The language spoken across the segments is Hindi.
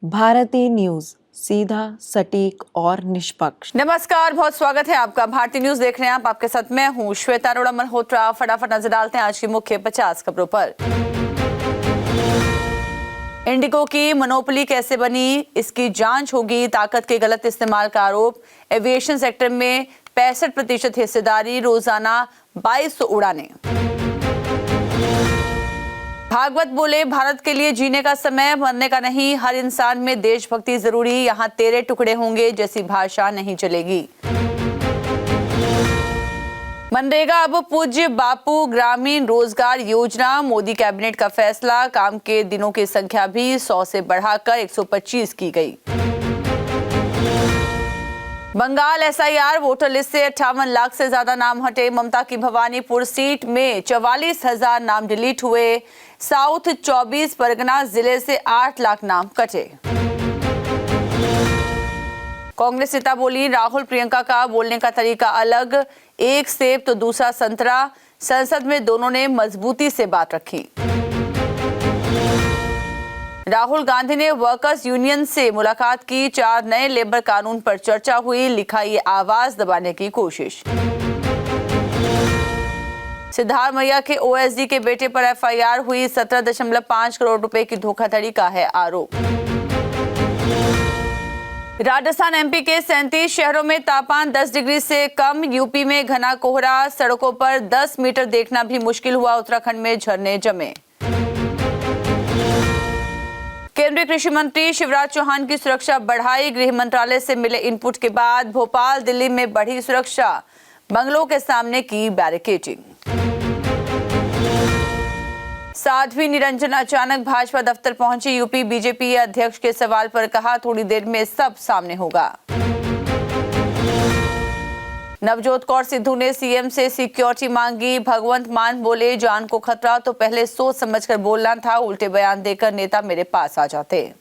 भारतीय न्यूज, सीधा, सटीक और निष्पक्ष। नमस्कार, बहुत स्वागत है आपका। भारतीय न्यूज देख रहे हैं आप। आपके साथ मैं हूं श्वेता अरोड़ा मल्होत्रा। फटाफट नजर डालते हैं आज की मुख्य 50 खबरों पर। इंडिगो की मोनोपोली कैसे बनी, इसकी जांच होगी। ताकत के गलत इस्तेमाल का आरोप। एविएशन सेक्टर में 65% हिस्सेदारी, रोजाना 2200 उड़ानें। भागवत बोले, भारत के लिए जीने का समय, मरने का नहीं। हर इंसान में देशभक्ति जरूरी। यहाँ तेरे टुकड़े होंगे जैसी भाषा नहीं चलेगी। मनरेगा अब पूज्य बापू ग्रामीण रोजगार योजना। मोदी कैबिनेट का फैसला। काम के दिनों की संख्या भी 100 से बढ़ाकर 125 की गई। बंगाल एसआईआर वोटर लिस्ट से 58 लाख से ज्यादा नाम हटे। ममता की भवानीपुर सीट में 44,000 नाम डिलीट हुए। साउथ 24 परगना जिले से 8 लाख नाम कटे। कांग्रेस नेता बोली, राहुल प्रियंका का बोलने का तरीका अलग। एक सेब तो दूसरा संतरा। संसद में दोनों ने मजबूती से बात रखी। राहुल गांधी ने वर्कर्स यूनियन से मुलाकात की। 4 नए लेबर कानून पर चर्चा हुई। लिखा, ये आवाज दबाने की कोशिश। सिद्धार्थ मैया के ओएसडी के बेटे पर एफआईआर हुई। 17.5 करोड़ रुपए की धोखाधड़ी का है आरोप। राजस्थान एमपी के 37 शहरों में तापमान 10 डिग्री से कम। यूपी में घना कोहरा। सड़कों पर 10 मीटर देखना भी मुश्किल हुआ। उत्तराखंड में झरने जमे। केंद्रीय कृषि मंत्री शिवराज चौहान की सुरक्षा बढ़ाई। गृह मंत्रालय से मिले इनपुट के बाद भोपाल दिल्ली में बढ़ी सुरक्षा। बंगलों के सामने की बैरिकेडिंग। साध्वी निरंजन अचानक भाजपा दफ्तर पहुंची। यूपी बीजेपी अध्यक्ष के सवाल पर कहा, थोड़ी देर में सब सामने होगा। नवजोत कौर सिद्धू ने सीएम से सिक्योरिटी मांगी। भगवंत मान बोले, जान को खतरा तो पहले सोच समझकर बोलना था। उल्टे बयान देकर नेता मेरे पास आ जाते।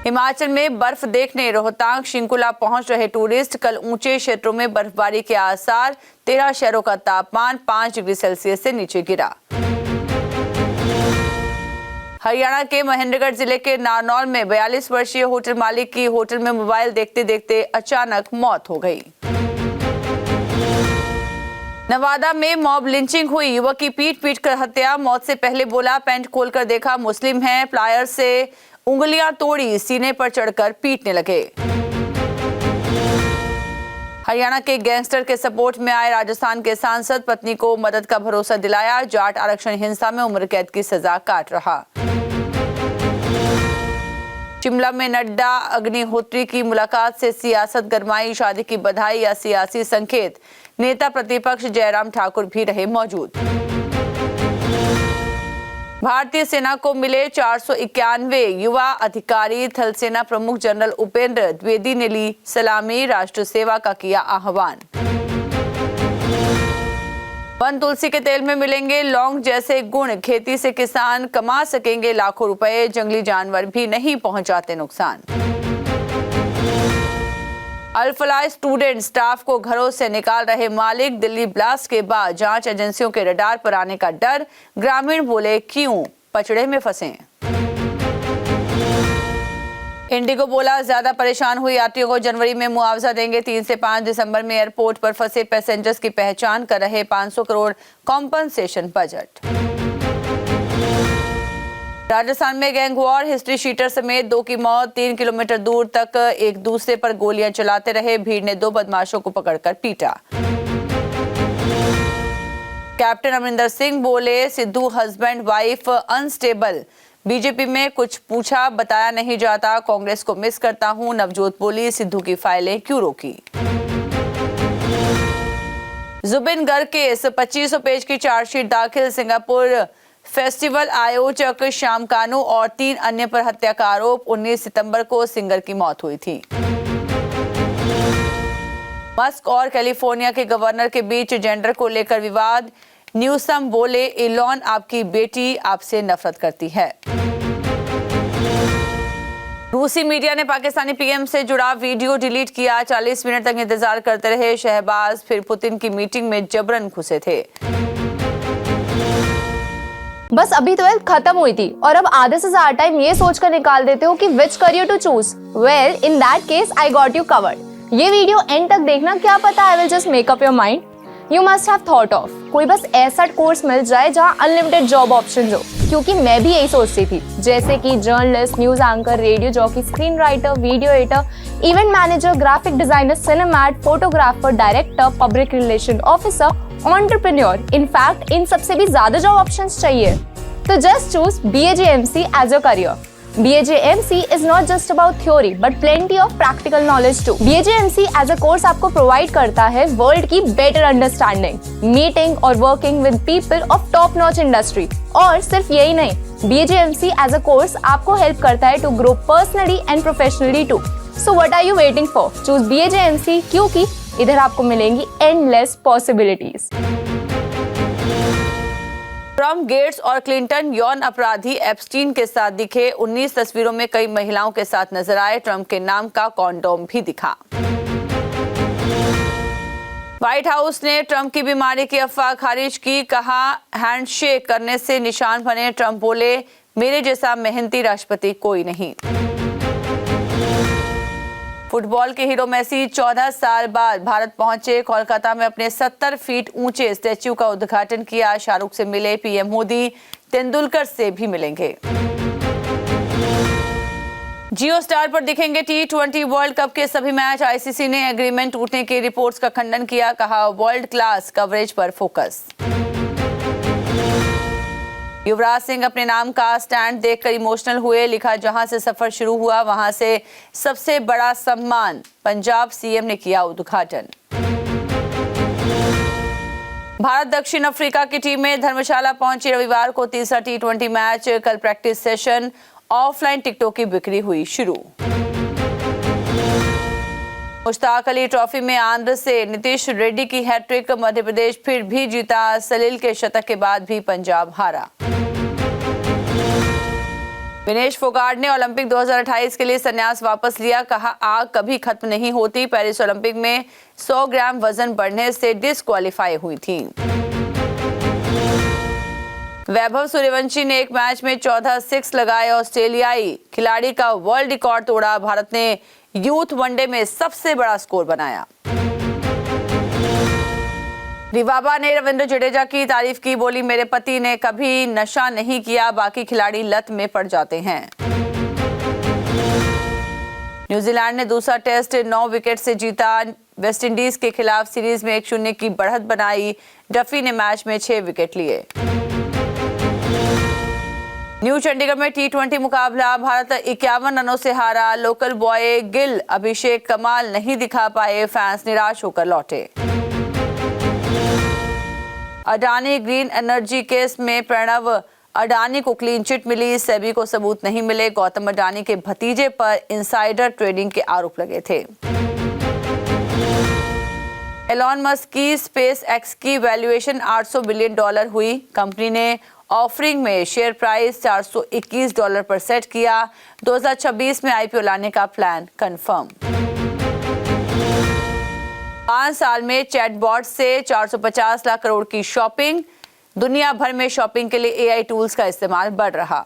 हिमाचल में बर्फ देखने रोहतांग शिंकुला पहुंच रहे टूरिस्ट। कल ऊंचे क्षेत्रों में बर्फबारी के आसार। 13 शहरों का तापमान 5 डिग्री सेल्सियस से नीचे गिरा। हरियाणा के महेंद्रगढ़ जिले के नारनौल में 42 वर्षीय होटल मालिक की होटल में मोबाइल देखते देखते अचानक मौत हो गई। नवादा में मॉब लिंचिंग हुई। युवक की पीट कर हत्या। मौत से पहले बोला, पैंट खोलकर देखा मुस्लिम है। प्लायर से उंगलियां तोड़ी, सीने पर चढ़कर पीटने लगे। हरियाणा के गैंगस्टर के सपोर्ट में आए राजस्थान के सांसद। पत्नी को मदद का भरोसा दिलाया। जाट आरक्षण हिंसा में उम्र कैद की सजा काट रहा। शिमला में नड्डा अग्निहोत्री की मुलाकात से सियासत गरमाई। शादी की बधाई या सियासी संकेत। नेता प्रतिपक्ष जयराम ठाकुर भी रहे मौजूद। भारतीय सेना को मिले 491 युवा अधिकारी। थल सेना प्रमुख जनरल उपेंद्र द्विवेदी ने ली सलामी। राष्ट्र सेवा का किया आह्वान। वन तुलसी के तेल में मिलेंगे लौंग जैसे गुण। खेती से किसान कमा सकेंगे लाखों रुपए। जंगली जानवर भी नहीं पहुंचाते नुकसान। अल्फलाह स्टूडेंट स्टाफ को घरों से निकाल रहे मालिक। दिल्ली ब्लास्ट के बाद जांच एजेंसियों के रडार पर आने का डर। ग्रामीण बोले, क्यों पचड़े में फंसे। इंडिगो बोला, ज्यादा परेशान हुई यात्रियों को जनवरी में मुआवजा देंगे। 3 से 5 दिसंबर में एयरपोर्ट पर फंसे पैसेंजर्स की पहचान कर रहे 500 करोड़ कॉम्पनसेशन बजट। राजस्थान में गैंग वॉर। हिस्ट्री शीटर समेत 2 की मौत। 3 किलोमीटर दूर तक एक दूसरे पर गोलियां चलाते रहे। भीड़ ने 2 बदमाशों को पकड़कर पीटा। कैप्टन अमरिंदर सिंह बोले, Sidhu husband wife unstable. BJP में कुछ पूछा बताया नहीं जाता। कांग्रेस को मिस करता हूं। नवजोत बोली, सिद्धू की फाइलें क्यों रोकी। जुबिन गर्ग केस 2500 पेज की चार्जशीट दाखिल। सिंगापुर फेस्टिवल आयोजक श्याम कानू और 3 अन्य पर हत्या का आरोप। 19 सितंबर को सिंगर की मौत हुई थी। मस्क और कैलिफोर्निया के गवर्नर के बीच जेंडर को लेकर विवाद। न्यूसम बोले, इलॉन आपकी बेटी आपसे नफरत करती है। रूसी मीडिया ने पाकिस्तानी पीएम से जुड़ा वीडियो डिलीट किया। 40 मिनट तक इंतजार करते रहे शहबाज। फिर पुतिन की मीटिंग में जबरन घुसे थे। बस अभी 12th खत्म हुई थी और अब आधे से ज्यादा टाइम ये सोचकर निकाल देते हो कि which career to choose. Well, in that case I got you covered. ये वीडियो एंड तक देखना, क्या पता I will just make up your mind. You must have thought of कोई बस ऐसा कोर्स मिल जाए जहाँ अनलिमिटेड जॉब ऑप्शन हो, क्योंकि मैं भी यही सोचती थी, जैसे कि journalist, news anchor, radio jockey, screen writer, video editor, event manager, graphic designer, cinematographer, director, public relation officer, entrepreneur. In fact इन सबसे भी ज्यादा जॉब ऑप्शंस चाहिए। तो just choose BAJMC as a career. BAJMC is not just about theory but plenty of practical knowledge too. BAJMC as a course आपको provide करता है वर्ल्ड की better understanding, meeting और working with people of top notch industry। और सिर्फ यही नहीं, BAJMC as a course आपको help करता है to grow personally and professionally too. So what are you waiting for? Choose BAJMC क्योंकि इधर आपको मिलेंगी endless possibilities। ट्रम्प, गेट्स और क्लिंटन यौन अपराधी एप्स्टीन के साथ दिखे। 19 तस्वीरों में कई महिलाओं के साथ नजर आए। ट्रम्प के नाम का कॉन्डोम भी दिखा। व्हाइट हाउस ने ट्रम्प की बीमारी की अफवाह खारिज की। कहा, हैंडशेक करने से निशान बने। ट्रम्प बोले, मेरे जैसा मेहनती राष्ट्रपति कोई नहीं। फुटबॉल के हीरो मेसी 14 साल बाद भारत पहुंचे। कोलकाता में अपने 70 फीट ऊंचे स्टैच्यू का उद्घाटन किया। शाहरुख से मिले पीएम मोदी, तेंदुलकर से भी मिलेंगे। जियो स्टार पर दिखेंगे T20 वर्ल्ड कप के सभी मैच। आईसीसी ने एग्रीमेंट टूटने की रिपोर्ट्स का खंडन किया। कहा, वर्ल्ड क्लास कवरेज पर फोकस। युवराज सिंह अपने नाम का स्टैंड देखकर इमोशनल हुए। लिखा, जहां से सफर शुरू हुआ वहां से सबसे बड़ा सम्मान। पंजाब सीएम ने किया उद्घाटन। भारत दक्षिण अफ्रीका की टीम में धर्मशाला पहुंची। रविवार को तीसरा T20 मैच। कल प्रैक्टिस सेशन। ऑफलाइन टिकटों की बिक्री हुई शुरू। मुश्ताक अली ट्रॉफी में आंध्र से नीतीश रेड्डी की हैट्रिक। मध्य प्रदेश फिर भी जीता। सलील के शतक के बाद भी पंजाब हारा। विनेश फोगाट ने ओलंपिक 2028 के लिए संन्यास वापस लिया। कहा, आग कभी खत्म नहीं होती। पेरिस ओलंपिक में 100 ग्राम वजन बढ़ने से डिस्क्वालीफाई हुई थी। वैभव सूर्यवंशी ने एक मैच में 14 सिक्स लगाए। ऑस्ट्रेलियाई खिलाड़ी का वर्ल्ड रिकॉर्ड तोड़ा। भारत ने यूथ वनडे में सबसे बड़ा स्कोर बनाया। रिवाबा ने रविंद्र जडेजा की तारीफ की। बोली, मेरे पति ने कभी नशा नहीं किया। बाकी खिलाड़ी लत में पड़ जाते हैं। न्यूजीलैंड ने दूसरा टेस्ट 9 विकेट से जीता। वेस्टइंडीज के खिलाफ सीरीज में 1-0 की बढ़त बनाई। डफी ने मैच में 6 विकेट लिए। न्यू चंडीगढ़ में T20 मुकाबला। भारत 51 रनों से हारा। लोकल बॉय गिल अभिषेक कमाल नहीं दिखा पाए। फैंस निराश होकर लौटे। अडानी ग्रीन एनर्जी केस में प्रणव अडानी को क्लीन चिट मिली। सेबी को सबूत नहीं मिले। गौतम अडानी के भतीजे पर इनसाइडर ट्रेडिंग के आरोप लगे थे। एलॉन मस्क की स्पेस एक्स की वैल्यूएशन $800 बिलियन हुई। कंपनी ने ऑफरिंग में शेयर प्राइस $421 पर सेट किया। 2026 में आईपीओ लाने का प्लान कंफर्म। 5 साल में चैटबॉट से 450 लाख करोड़ की शॉपिंग। दुनिया भर में शॉपिंग के लिए एआई टूल्स का इस्तेमाल बढ़ रहा।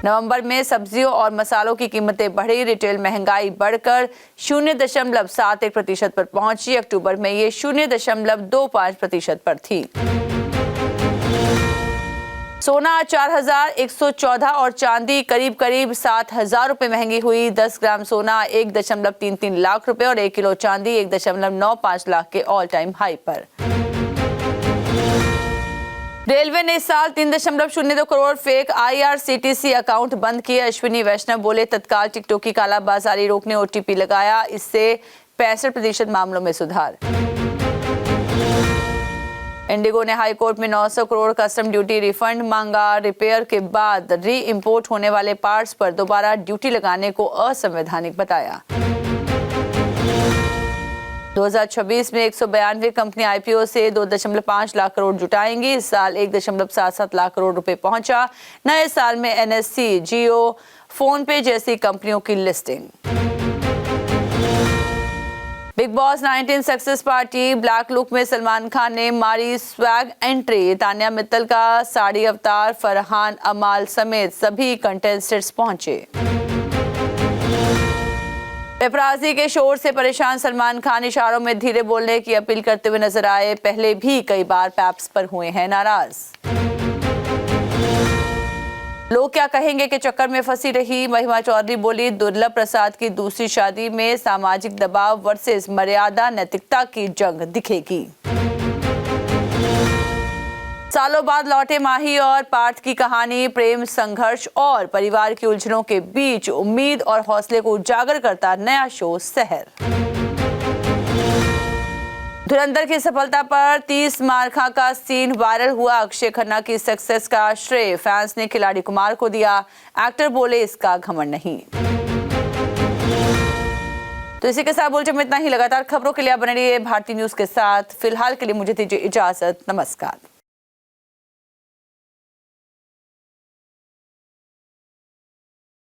नवंबर में सब्जियों और मसालों की कीमतें बढ़ी। रिटेल महंगाई बढ़कर 0.71% पर पहुंची। अक्टूबर में ये 0.25% पर थी। सोना 4,114 और चांदी करीब करीब 7,000 रुपए महंगी हुई। 10 ग्राम सोना 1.33 लाख रुपए और 1 किलो चांदी 1.95 लाख के ऑल टाइम हाई पर। रेलवे ने इस साल 3.02 करोड़ फेक IRCTC अकाउंट बंद किए। अश्विनी वैष्णव बोले, तत्काल टिकटों की कालाबाजारी रोकने OTP लगाया। इससे 65% मामलों में सुधार। इंडिगो ने हाई कोर्ट में 900 करोड़ कस्टम ड्यूटी रिफंड मांगा। रिपेयर के बाद री इंपोर्ट होने वाले पार्ट्स पर दोबारा ड्यूटी लगाने को असंवैधानिक बताया। 2026 में 192 कंपनी आईपीओ से 2.5 लाख करोड़ जुटाएंगी। इस साल 1.77 लाख करोड़ रुपए पहुंचा। नए साल में NSE, जियो, फोन पे जैसी कंपनियों की listing. Big boss 19 success party black look में सलमान खान ने मारी स्वैग एंट्री। तान्या मित्तल का साड़ी अवतार, फरहान अमाल समेत सभी कंटेस्टेंट्स पहुंचे। पेपराजी के शोर से परेशान सलमान खान इशारों में धीरे बोलने की अपील करते हुए नजर आए। पहले भी कई बार पैप्स पर हुए हैं नाराज। लोग क्या कहेंगे के चक्कर में फंसी रही महिमा चौधरी बोली, दुर्लभ प्रसाद की दूसरी शादी में सामाजिक दबाव वर्सेस मर्यादा नैतिकता की जंग दिखेगी। सालों बाद लौटे माही और पार्थ की कहानी, प्रेम संघर्ष और परिवार की उलझनों के बीच उम्मीद और हौसले को उजागर करता नया शो सहर। धुरंधर की सफलता पर 30 मारखा का सीन वायरल हुआ। अक्षय खन्ना की सक्सेस का श्रेय फैंस ने खिलाड़ी कुमार को दिया। एक्टर बोले इसका घमंड नहीं। तो इसी के साथ बुलेटिन में इतना ही। लगातार खबरों के लिए आप बने रहिए भारतीय न्यूज के साथ। फिलहाल के लिए मुझे दीजिए इजाजत। नमस्कार।